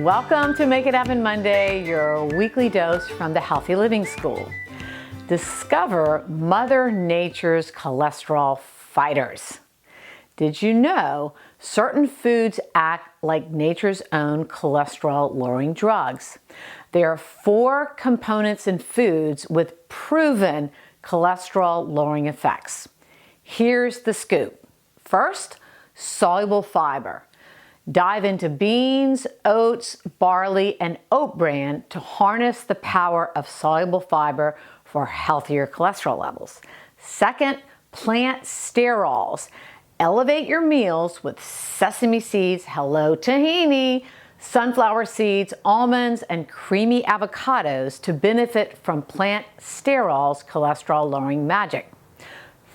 Welcome to Make It Happen Monday, your weekly dose from the Healthy Living School. Discover Mother Nature's cholesterol fighters. Did you know certain foods act like nature's own cholesterol-lowering drugs? There are 4 components in foods with proven cholesterol-lowering effects. Here's the scoop. First, soluble fiber. Dive into beans, oats, barley, and oat bran to harness the power of soluble fiber for healthier cholesterol levels. Second, plant sterols. Elevate your meals with sesame seeds, tahini, sunflower seeds, almonds, and creamy avocados to benefit from plant sterols' cholesterol-lowering magic.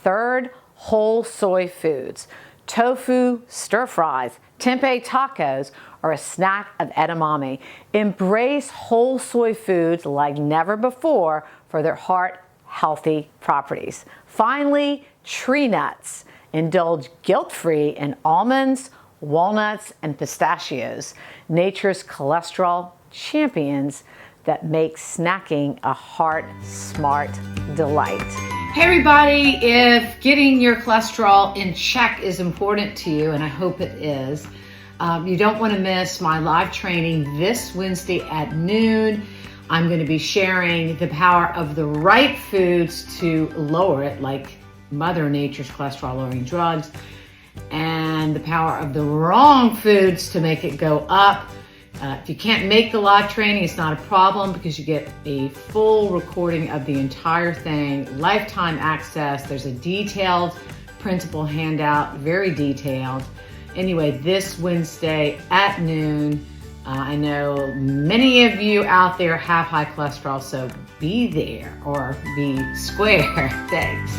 Third, whole soy foods. Tofu stir-fries, tempeh tacos, or a snack of edamame. Embrace whole soy foods like never before for their heart-healthy properties. Finally, tree nuts. Indulge guilt-free in almonds, walnuts, and pistachios, nature's cholesterol champions that make snacking a heart-smart delight. Hey everybody, if getting your cholesterol in check is important to you, and I hope it is, you don't want to miss my live training this Wednesday at noon. I'm going to be sharing the power of the right foods to lower it, like Mother Nature's cholesterol-lowering drugs, and the power of the wrong foods to make it go up. If you can't make the live training, it's not a problem because you get a full recording of the entire thing, lifetime access. There's a detailed principle handout, very detailed. Anyway, this Wednesday at noon, I know many of you out there have high cholesterol, so be there or be square. Thanks.